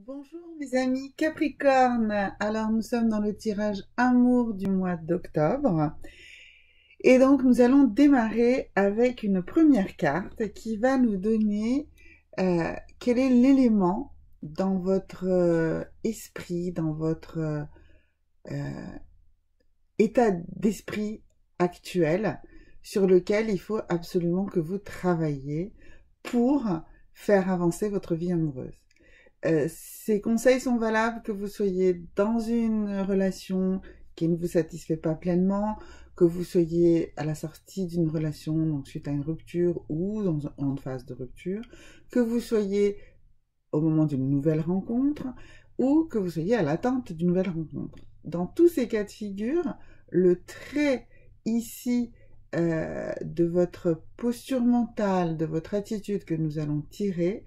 Bonjour mes amis Capricorne, alors nous sommes dans le tirage amour du mois d'octobre et donc nous allons démarrer avec une première carte qui va nous donner quel est l'élément dans votre esprit, dans votre état d'esprit actuel sur lequel il faut absolument que vous travailliez pour faire avancer votre vie amoureuse. Ces conseils sont valables que vous soyez dans une relation qui ne vous satisfait pas pleinement, que vous soyez à la sortie d'une relation, donc suite à une rupture ou en phase de rupture, que vous soyez au moment d'une nouvelle rencontre ou que vous soyez à l'attente d'une nouvelle rencontre. Dans tous ces cas de figure, le trait ici de votre posture mentale, de votre attitude que nous allons tirer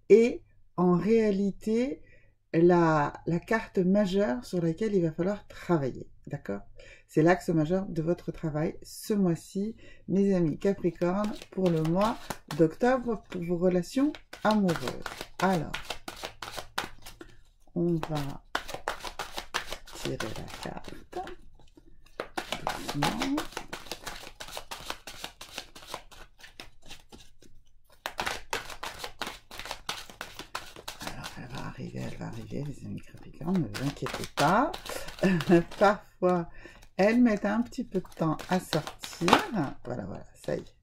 est en réalité la carte majeure sur laquelle il va falloir travailler, d'accord? C'est l'axe majeur de votre travail ce mois-ci, mes amis Capricorne, pour le mois d'octobre, pour vos relations amoureuses. Alors, on va tirer la carte doucement. Elle va arriver, les amis Capricorne, ne vous inquiétez pas. Parfois, elles mettent un petit peu de temps à sortir. Voilà, ça y est.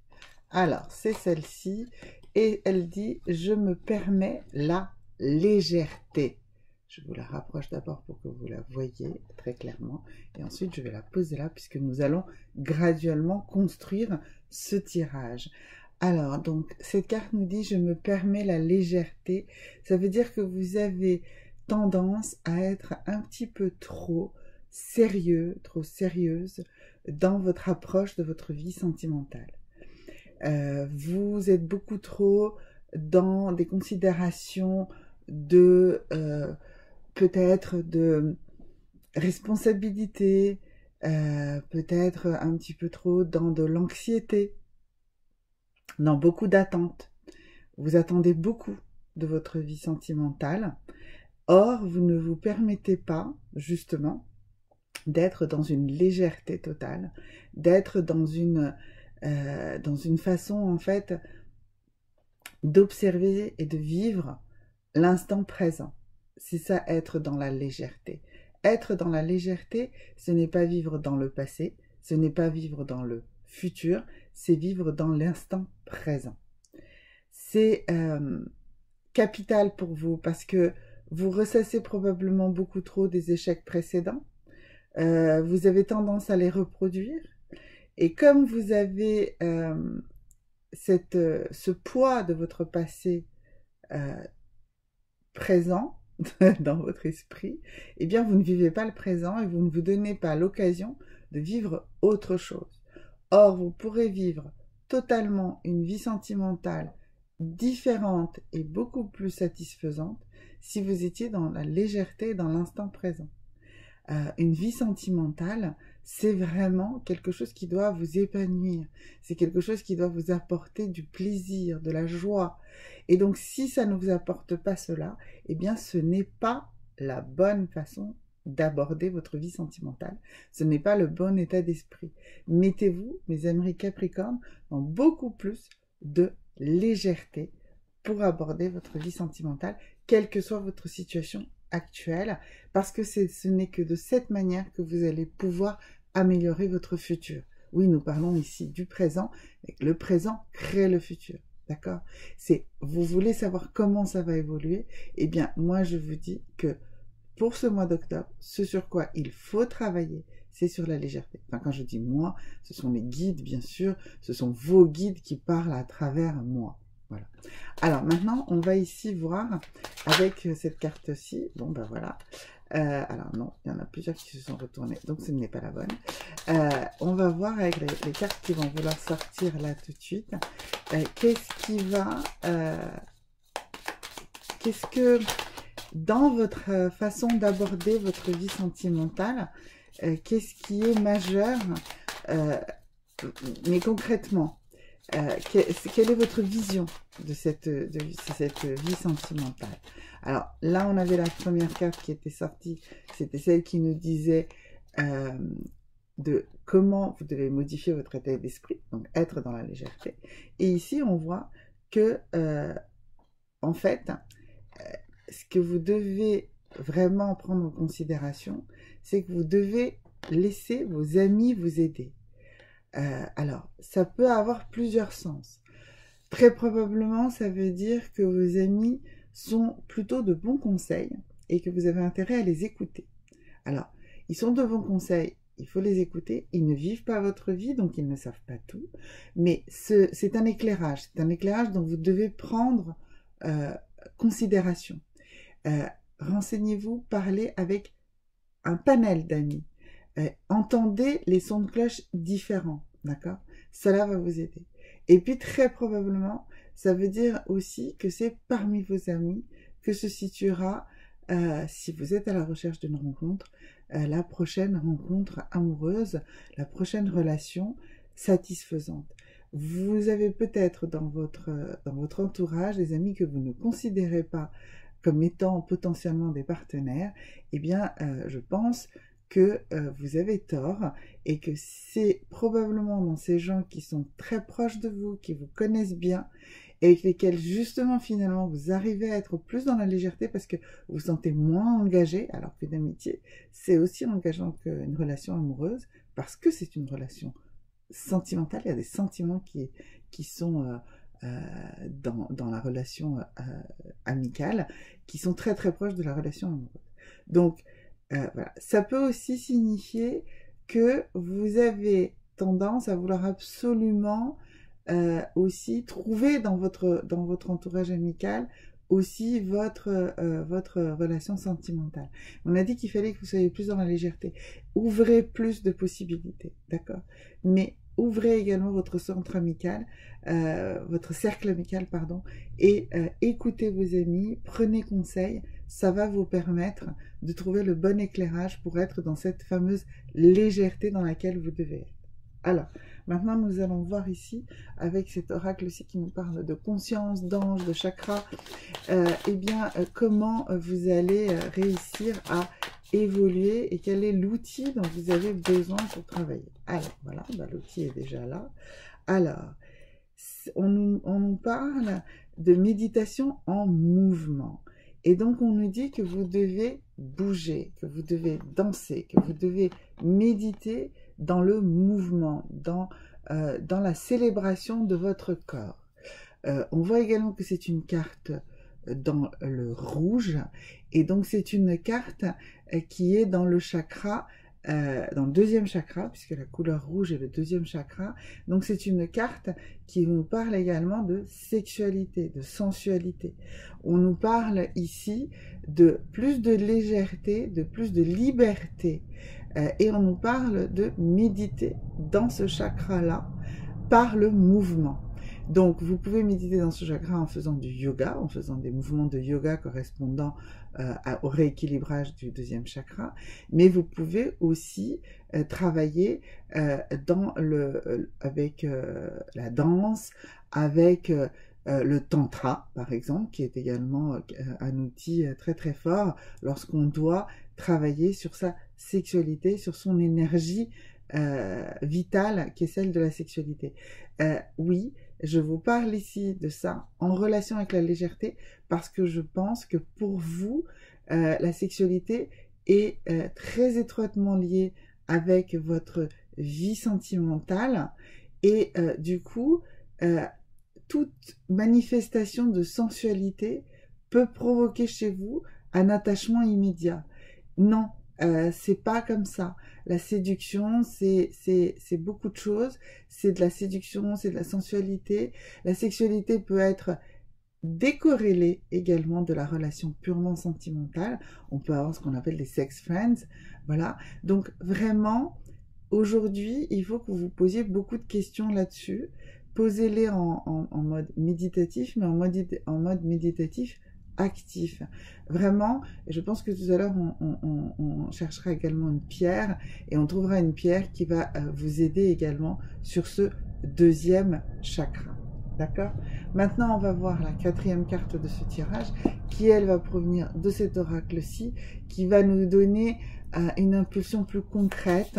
Alors, c'est celle-ci. Et elle dit, je me permets la légèreté. Je vous la rapproche d'abord pour que vous la voyez très clairement. Et ensuite, je vais la poser là, puisque nous allons graduellement construire ce tirage. Alors, donc, cette carte nous dit « Je me permets la légèreté ». Ça veut dire que vous avez tendance à être un petit peu trop sérieux, trop sérieuse dans votre approche de votre vie sentimentale. Vous êtes beaucoup trop dans des considérations de peut-être de responsabilité, peut-être un petit peu trop dans de l'anxiété, dans beaucoup d'attentes. Vous attendez beaucoup de votre vie sentimentale. Or, vous ne vous permettez pas, justement, d'être dans une légèreté totale, d'être dans une façon, en fait, d'observer et de vivre l'instant présent. C'est ça, être dans la légèreté. Être dans la légèreté, ce n'est pas vivre dans le passé, ce n'est pas vivre dans le futur, c'est vivre dans l'instant présent. C'est capital pour vous parce que vous ressassez probablement beaucoup trop des échecs précédents. Vous avez tendance à les reproduire. Et comme vous avez ce poids de votre passé présent dans votre esprit, eh bien vous ne vivez pas le présent et vous ne vous donnez pas l'occasion de vivre autre chose. Or, vous pourrez vivre totalement une vie sentimentale différente et beaucoup plus satisfaisante si vous étiez dans la légèreté, dans l'instant présent. Une vie sentimentale, c'est vraiment quelque chose qui doit vous épanouir, c'est quelque chose qui doit vous apporter du plaisir, de la joie. Et donc, si ça ne vous apporte pas cela, eh bien, ce n'est pas la bonne façon d'aborder votre vie sentimentale. Ce n'est pas le bon état d'esprit. Mettez-vous, mes amis Capricorne, dans beaucoup plus de légèreté pour aborder votre vie sentimentale, quelle que soit votre situation actuelle, parce que ce n'est que de cette manière que vous allez pouvoir améliorer votre futur. Oui, nous parlons ici du présent, et le présent crée le futur, d'accord? Vous voulez savoir comment ça va évoluer? Eh bien, moi, je vous dis que pour ce mois d'octobre, ce sur quoi il faut travailler, c'est sur la légèreté. Enfin, quand je dis moi, ce sont les guides, bien sûr, ce sont vos guides qui parlent à travers moi. Voilà. Alors maintenant, on va ici voir avec cette carte-ci. Bon, ben voilà. Alors non, il y en a plusieurs qui se sont retournées, donc ce n'est pas la bonne. On va voir avec les cartes qui vont vouloir sortir là tout de suite. Qu'est-ce que dans votre façon d'aborder votre vie sentimentale, qu'est-ce qui est majeur, mais concrètement, quelle est votre vision de cette vie sentimentale? Alors là, on avait la première carte qui était sortie, c'était celle qui nous disait de comment vous devez modifier votre état d'esprit, donc être dans la légèreté. Et ici, on voit que, en fait, ce que vous devez vraiment prendre en considération, c'est que vous devez laisser vos amis vous aider. Alors, ça peut avoir plusieurs sens. Très probablement, ça veut dire que vos amis sont plutôt de bons conseils et que vous avez intérêt à les écouter. Alors, ils sont de bons conseils, il faut les écouter. Ils ne vivent pas votre vie, donc ils ne savent pas tout. Mais c'est un éclairage dont vous devez prendre considération. Renseignez-vous, parlez avec un panel d'amis. Entendez les sons de cloche différents, d'accord? Cela va vous aider. Et puis très probablement, ça veut dire aussi que c'est parmi vos amis que se situera, si vous êtes à la recherche d'une rencontre, la prochaine rencontre amoureuse, la prochaine relation satisfaisante. Vous avez peut-être dans votre entourage des amis que vous ne considérez pas comme étant potentiellement des partenaires. Eh bien, je pense que vous avez tort et que c'est probablement dans ces gens qui sont très proches de vous, qui vous connaissent bien et avec lesquels justement finalement vous arrivez à être plus dans la légèreté parce que vous vous sentez moins engagé, alors que l'amitié c'est aussi engageant qu'une relation amoureuse parce que c'est une relation sentimentale, il y a des sentiments qui sont dans la relation amicale qui sont très très proches de la relation amoureuse. Donc voilà. Ça peut aussi signifier que vous avez tendance à vouloir absolument aussi trouver dans votre entourage amical aussi votre relation sentimentale. On a dit qu'il fallait que vous soyez plus dans la légèreté. Ouvrez plus de possibilités, d'accord? Mais ouvrez également votre centre amical, votre cercle amical, pardon, et écoutez vos amis, prenez conseil, ça va vous permettre de trouver le bon éclairage pour être dans cette fameuse légèreté dans laquelle vous devez être. Alors, maintenant nous allons voir ici, avec cet oracle-ci qui nous parle de conscience, d'ange, de chakra, comment vous allez réussir à évoluer et quel est l'outil dont vous avez besoin pour travailler. Alors, voilà, l'outil est déjà là. Alors, on nous parle de méditation en mouvement. Et donc, on nous dit que vous devez bouger, que vous devez danser, que vous devez méditer dans le mouvement, dans la célébration de votre corps. On voit également que c'est une carte dans le rouge, et donc c'est une carte qui est dans le chakra, dans le deuxième chakra, puisque la couleur rouge est le deuxième chakra. Donc c'est une carte qui nous parle également de sexualité, de sensualité. On nous parle ici de plus de légèreté, de plus de liberté, et on nous parle de méditer dans ce chakra-là par le mouvement. Donc, vous pouvez méditer dans ce chakra en faisant du yoga, en faisant des mouvements de yoga correspondant au rééquilibrage du deuxième chakra, mais vous pouvez aussi travailler avec la danse, avec le tantra, par exemple, qui est également un outil très très fort lorsqu'on doit travailler sur sa sexualité, sur son énergie vitale, qui est celle de la sexualité. Oui, je vous parle ici de ça en relation avec la légèreté parce que je pense que pour vous, la sexualité est très étroitement liée avec votre vie sentimentale et du coup, toute manifestation de sensualité peut provoquer chez vous un attachement immédiat. Non, c'est pas comme ça. La séduction, c'est beaucoup de choses. C'est de la séduction, c'est de la sensualité. La sexualité peut être décorrélée également de la relation purement sentimentale. On peut avoir ce qu'on appelle des sex friends. Voilà. Donc vraiment, aujourd'hui, il faut que vous vous posiez beaucoup de questions là-dessus. Posez-les en mode méditatif, mais en mode méditatif actif. Vraiment, je pense que tout à l'heure, on cherchera également une pierre et on trouvera une pierre qui va vous aider également sur ce deuxième chakra. D'accord? Maintenant, on va voir la quatrième carte de ce tirage qui, elle, va provenir de cet oracle-ci, qui va nous donner une impulsion plus concrète,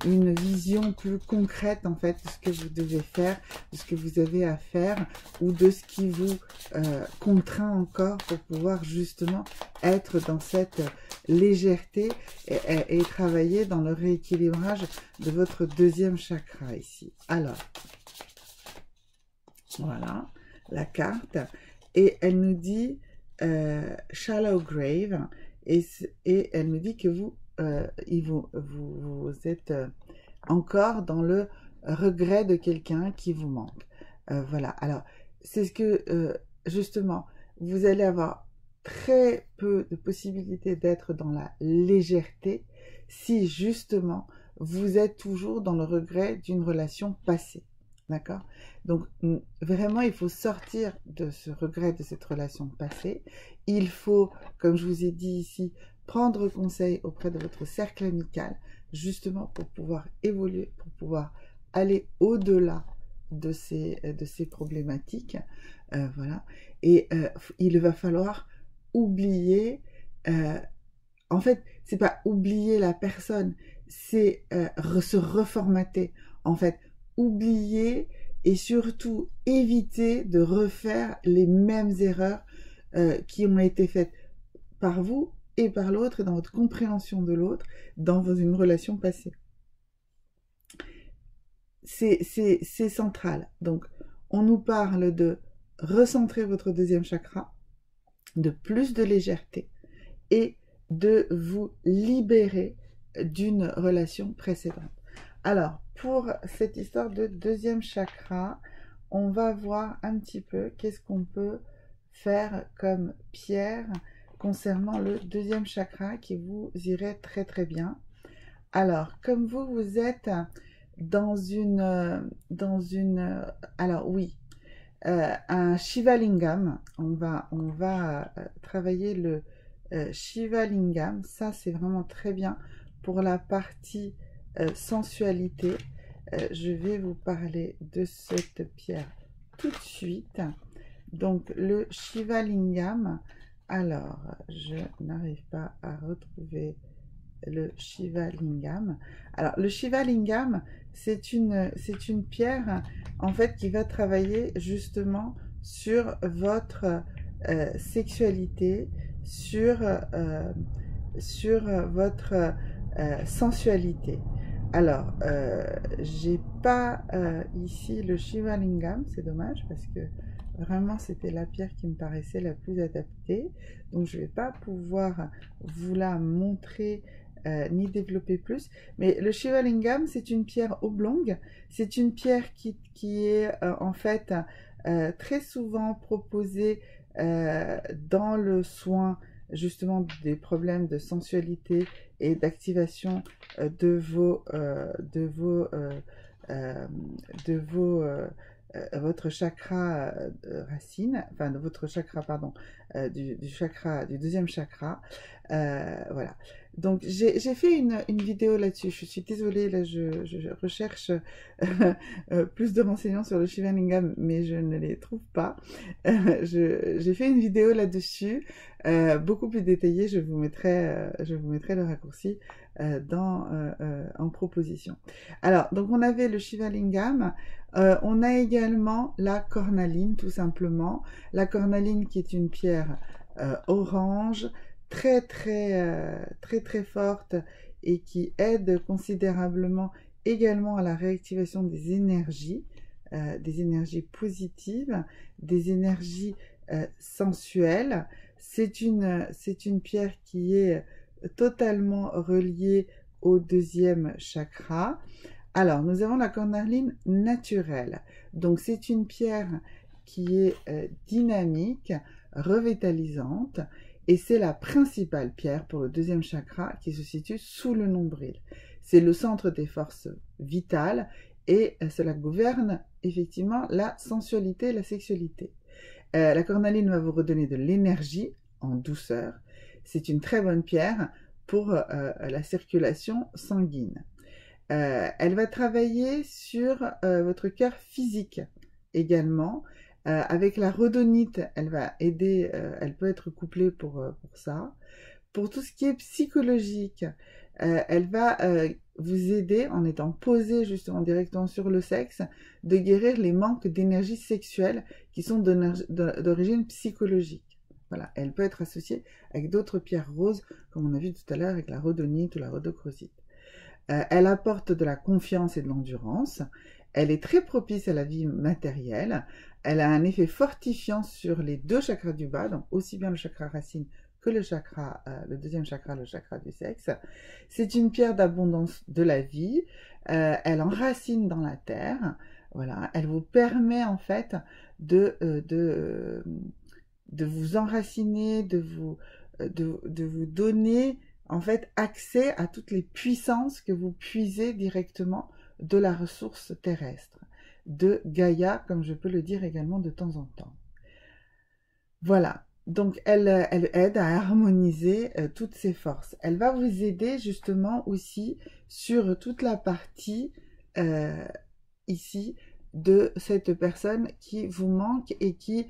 une vision plus concrète, en fait, de ce que vous devez faire, de ce que vous avez à faire, ou de ce qui vous contraint encore pour pouvoir justement être dans cette légèreté et travailler dans le rééquilibrage de votre deuxième chakra ici. Alors, voilà la carte, et elle nous dit Shallow Grave, et elle nous dit que vous êtes encore dans le regret de quelqu'un qui vous manque. Voilà, alors c'est ce que justement vous allez avoir très peu de possibilités d'être dans la légèreté si justement vous êtes toujours dans le regret d'une relation passée. D'accord? Donc, vraiment, il faut sortir de ce regret de cette relation passée. Il faut, comme je vous ai dit ici, prendre conseil auprès de votre cercle amical, justement pour pouvoir évoluer, pour pouvoir aller au-delà de ces problématiques. Voilà. Et il va falloir oublier, en fait, c'est pas oublier la personne, c'est se reformater, en fait. Oublier et surtout éviter de refaire les mêmes erreurs qui ont été faites par vous et par l'autre, dans votre compréhension de l'autre, dans une relation passée. C'est central. Donc, on nous parle de recentrer votre deuxième chakra, de plus de légèreté et de vous libérer d'une relation précédente. Alors, pour cette histoire de deuxième chakra, on va voir un petit peu qu'est-ce qu'on peut faire comme pierre concernant le deuxième chakra qui vous irait très très bien. Alors, comme vous êtes dans une alors oui, un Shiva Lingam, on va travailler le Shiva Lingam, ça c'est vraiment très bien pour la partie sensualité. Je vais vous parler de cette pierre tout de suite. Donc le Shiva Lingam, alors je n'arrive pas à retrouver le Shiva Lingam. Alors le Shiva Lingam, c'est une pierre en fait qui va travailler justement sur votre sexualité, sur votre sensualité. Alors, j'ai pas ici le Shiva Lingam, c'est dommage parce que vraiment c'était la pierre qui me paraissait la plus adaptée. Donc je vais pas pouvoir vous la montrer ni développer plus. Mais le Shiva Lingam, c'est une pierre oblongue. C'est une pierre qui est en fait très souvent proposée dans le soin justement des problèmes de sensualité et d'activation de votre chakra racine, enfin de votre chakra, pardon, du deuxième chakra. Voilà. Donc j'ai fait une vidéo là-dessus. Je suis désolée, là je recherche plus de renseignements sur le Shiva Lingam, mais je ne les trouve pas. J'ai fait une vidéo là-dessus, beaucoup plus détaillée. Je vous mettrai le raccourci en proposition. Alors, donc on avait le Shiva Lingam, on a également la cornaline, tout simplement. La cornaline qui est une pierre orange, très forte et qui aide considérablement également à la réactivation des énergies positives, des énergies sensuelles. C'est une pierre qui est totalement reliée au deuxième chakra. Alors, nous avons la cornaline naturelle. Donc, c'est une pierre qui est dynamique, revitalisante, et c'est la principale pierre pour le deuxième chakra qui se situe sous le nombril. C'est le centre des forces vitales et cela gouverne effectivement la sensualité et la sexualité. La cornaline va vous redonner de l'énergie en douceur. C'est une très bonne pierre pour la circulation sanguine. Elle va travailler sur votre cœur physique également. Avec la rhodonite, elle va aider, elle peut être couplée pour ça. Pour tout ce qui est psychologique, elle va vous aider, en étant posée justement directement sur le sexe, de guérir les manques d'énergie sexuelle qui sont d'origine psychologique. Voilà, elle peut être associée avec d'autres pierres roses, comme on a vu tout à l'heure avec la rhodonite ou la rhodochrosite. Elle apporte de la confiance et de l'endurance. Elle est très propice à la vie matérielle. Elle a un effet fortifiant sur les deux chakras du bas, donc aussi bien le chakra racine que le deuxième chakra, le chakra du sexe. C'est une pierre d'abondance de la vie. Elle enracine dans la terre. Voilà, elle vous permet en fait de vous enraciner, de vous donner en fait accès à toutes les puissances que vous puisez directement de la ressource terrestre, de Gaïa, comme je peux le dire également de temps en temps. Voilà, donc elle aide à harmoniser toutes ces forces. Elle va vous aider justement aussi sur toute la partie ici de cette personne qui vous manque et qui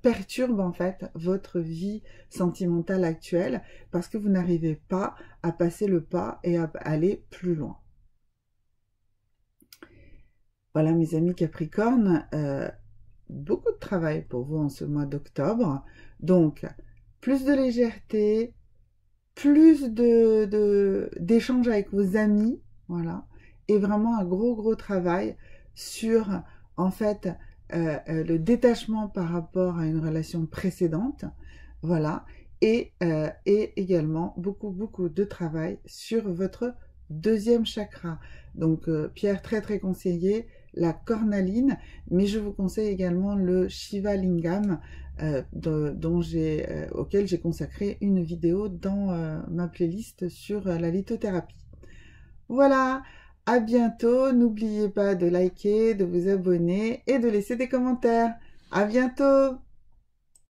perturbe en fait votre vie sentimentale actuelle parce que vous n'arrivez pas à passer le pas et à aller plus loin. Voilà mes amis Capricorne, beaucoup de travail pour vous en ce mois d'octobre. Donc, plus de légèreté, plus d'échanges avec vos amis, voilà, et vraiment un gros travail sur, en fait, le détachement par rapport à une relation précédente, voilà, et également beaucoup de travail sur votre deuxième chakra. Donc, pierre très conseillée, la cornaline, mais je vous conseille également le Shiva Lingam, auquel j'ai consacré une vidéo dans ma playlist sur la lithothérapie. Voilà, à bientôt. N'oubliez pas de liker, de vous abonner et de laisser des commentaires. À bientôt!